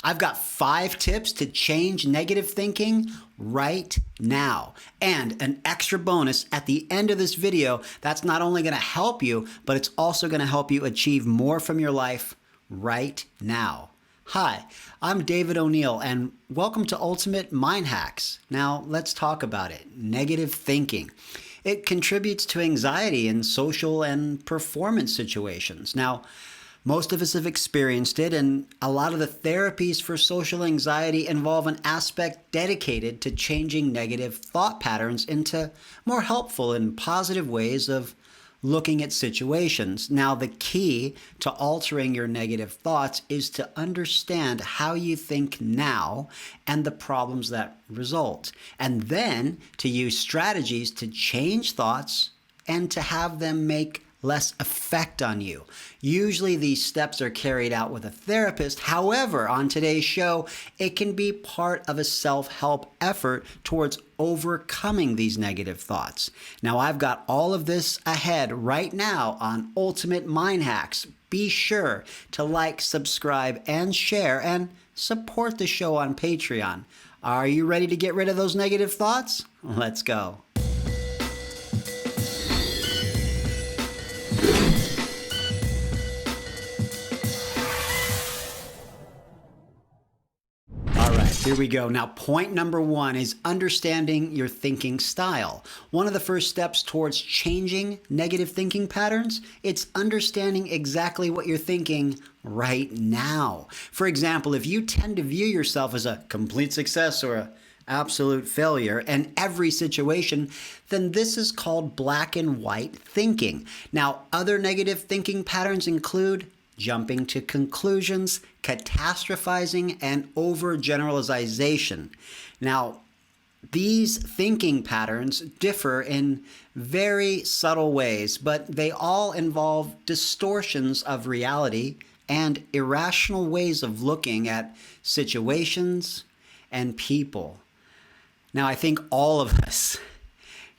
I've got 5 tips to change negative thinking right now. And an extra bonus at the end of this video that's not only going to help you, but it's also going to help you achieve more from your life right now. Hi, I'm David Oneal, and welcome to Ultimate Mind Hacks. Now, let's talk about it. Negative thinking. It contributes to anxiety in social and performance situations. Now, most of us have experienced it, and a lot of the therapies for social anxiety involve an aspect dedicated to changing negative thought patterns into more helpful and positive ways of looking at situations. Now, the key to altering your negative thoughts is to understand how you think now and the problems that result, and then to use strategies to change thoughts and to have them make less effect on you. Usually these steps are carried out with a therapist. However, on today's show, it can be part of a self-help effort towards overcoming these negative thoughts. Now, I've got all of this ahead right now on Ultimate Mind Hacks. Be sure to like, subscribe, and share, and support the show on Patreon. Are you ready to get rid of those negative thoughts? Let's go. Here we go. Now, point number 1 is understanding your thinking style. One of the first steps towards changing negative thinking patterns, it's understanding exactly what you're thinking right now. For example, if you tend to view yourself as a complete success or an absolute failure in every situation, then this is called black and white thinking. Now, other negative thinking patterns include jumping to conclusions, catastrophizing, and overgeneralization. Now, these thinking patterns differ in very subtle ways, but they all involve distortions of reality and irrational ways of looking at situations and people. Now, I think all of us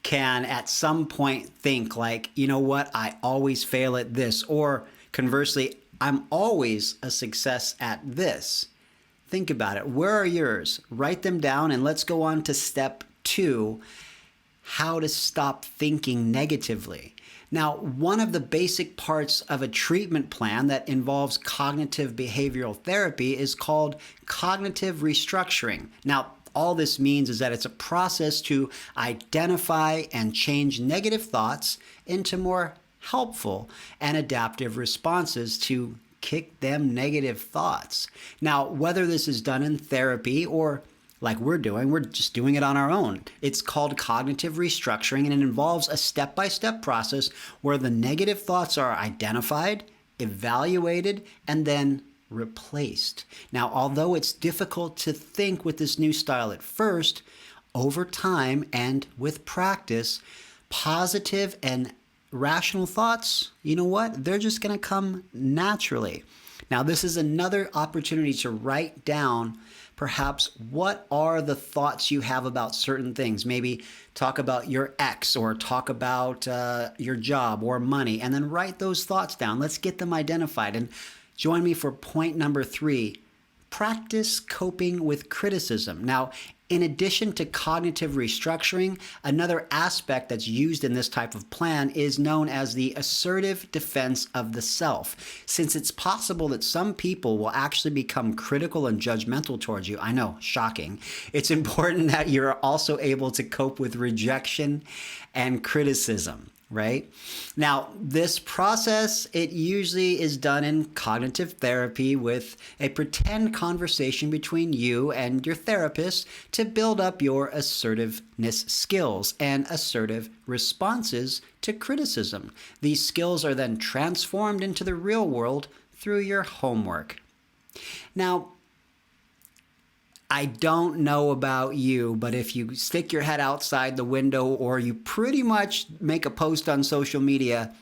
can at some point think like, you know what, I always fail at this, or conversely, I'm always a success at this. Think about it. Where are yours? Write them down, and let's go on to step 2, how to stop thinking negatively. Now, one of the basic parts of a treatment plan that involves cognitive behavioral therapy is called cognitive restructuring. Now, all this means is that it's a process to identify and change negative thoughts into more helpful and adaptive responses to kick them negative thoughts. Now, whether this is done in therapy or like we're just doing it on our own. It's called cognitive restructuring, and it involves a step-by-step process where the negative thoughts are identified, evaluated, and then replaced. Now, although it's difficult to think with this new style at first, over time and with practice, positive and rational thoughts, you know what? They're just going to come naturally. Now, this is another opportunity to write down perhaps what are the thoughts you have about certain things. Maybe talk about your ex or talk about your job or money, and then write those thoughts down. Let's get them identified. And join me for point number 3. Practice coping with criticism. Now, in addition to cognitive restructuring, another aspect that's used in this type of plan is known as the assertive defense of the self. Since it's possible that some people will actually become critical and judgmental towards you, I know, shocking, it's important that you're also able to cope with rejection and criticism. Right? Now, this process, it usually is done in cognitive therapy with a pretend conversation between you and your therapist to build up your assertiveness skills and assertive responses to criticism. These skills are then transformed into the real world through your homework. Now, I don't know about you, but if you stick your head outside the window or you pretty much make a post on social media,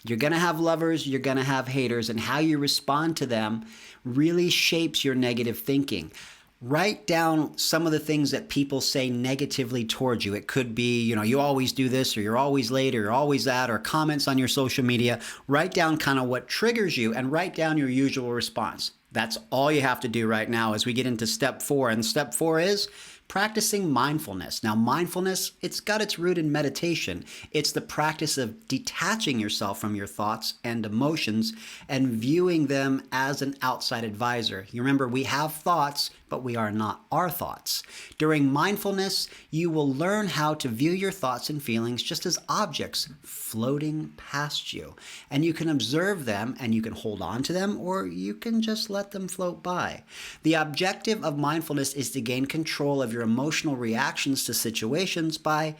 you're going to have lovers, you're going to have haters, and how you respond to them really shapes your negative thinking. Write down some of the things that people say negatively towards you. It could be, you always do this, or you're always late, or you're always that, or comments on your social media. Write down kind of what triggers you and write down your usual response. That's all you have to do right now as we get into step 4. And step 4 is practicing mindfulness. Now, mindfulness, it's got its root in meditation. It's the practice of detaching yourself from your thoughts and emotions and viewing them as an outside advisor. You remember, we have thoughts, but we are not our thoughts. During mindfulness, you will learn how to view your thoughts and feelings just as objects floating past you. And you can observe them and you can hold on to them, or you can just let them float by. The objective of mindfulness is to gain control of your emotional reactions to situations by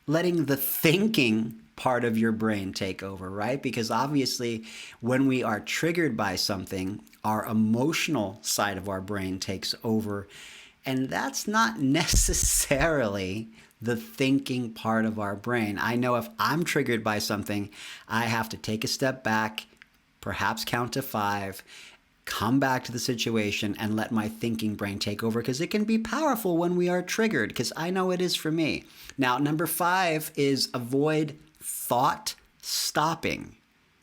letting the thinking part of your brain take over, right? Because obviously, when we are triggered by something, our emotional side of our brain takes over. And that's not necessarily the thinking part of our brain. I know if I'm triggered by something, I have to take a step back, perhaps count to 5, come back to the situation and let my thinking brain take over, because it can be powerful when we are triggered, because I know it is for me. Now, number 5 is avoid thought stopping.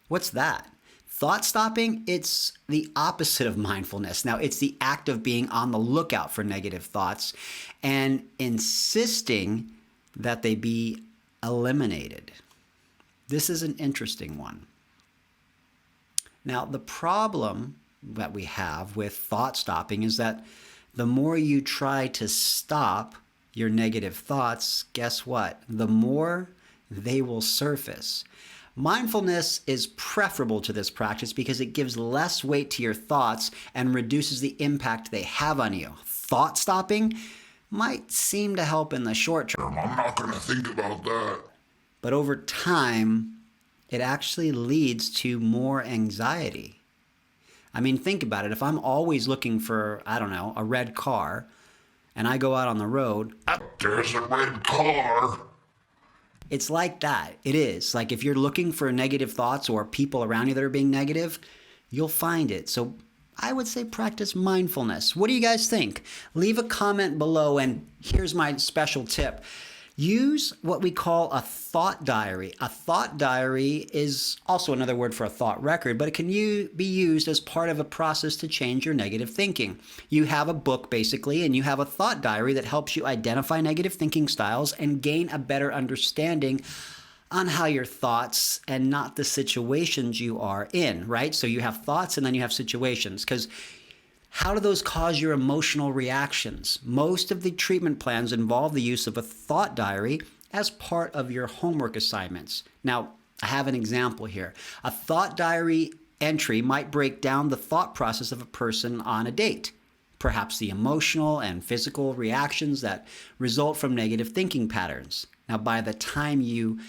What's that? Thought stopping, it's the opposite of mindfulness. Now, it's the act of being on the lookout for negative thoughts and insisting that they be eliminated. This is an interesting one. Now, the problem that we have with thought stopping is that the more you try to stop your negative thoughts, guess what? The more they will surface. Mindfulness is preferable to this practice because it gives less weight to your thoughts and reduces the impact they have on you. Thought stopping might seem to help in the short term. I'm not going to think about that. But over time, it actually leads to more anxiety. I mean, think about it. If I'm always looking for, I don't know, a red car, and I go out on the road, There's a red car. it's like that. It is. Like if you're looking for negative thoughts or people around you that are being negative, you'll find it. So I would say practice mindfulness. What do you guys think? Leave a comment below, and here's my special tip. Use what we call a thought diary. A thought diary is also another word for a thought record, but it can be used as part of a process to change your negative thinking. You have a book basically, and you have a thought diary that helps you identify negative thinking styles and gain a better understanding on how your thoughts and not the situations you are in, right? So you have thoughts and then you have situations, because how do those cause your emotional reactions? Most of the treatment plans involve the use of a thought diary as part of your homework assignments. Now, I have an example here. A thought diary entry might break down the thought process of a person on a date, perhaps the emotional and physical reactions that result from negative thinking patterns. Now, by the time you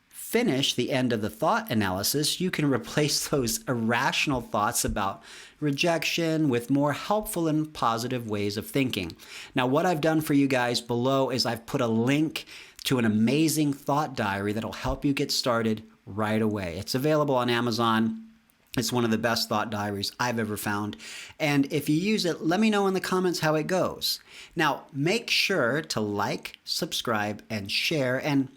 finish the end of the thought analysis, you can replace those irrational thoughts about rejection with more helpful and positive ways of thinking. Now, what I've done for you guys below is I've put a link to an amazing thought diary that'll help you get started right away. It's available on Amazon. It's one of the best thought diaries I've ever found. And if you use it, let me know in the comments how it goes. Now, make sure to like, subscribe, and share, and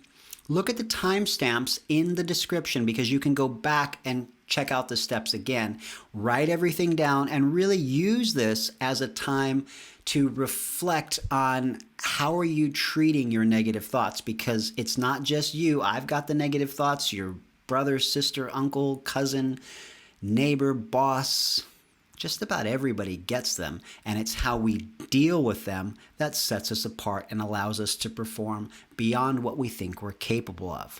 look at the timestamps in the description, because you can go back and check out the steps again. Write everything down and really use this as a time to reflect on how are you treating your negative thoughts, because it's not just you. I've got the negative thoughts. Your brother, sister, uncle, cousin, neighbor, boss, just about everybody gets them, and it's how we deal with them that sets us apart and allows us to perform beyond what we think we're capable of.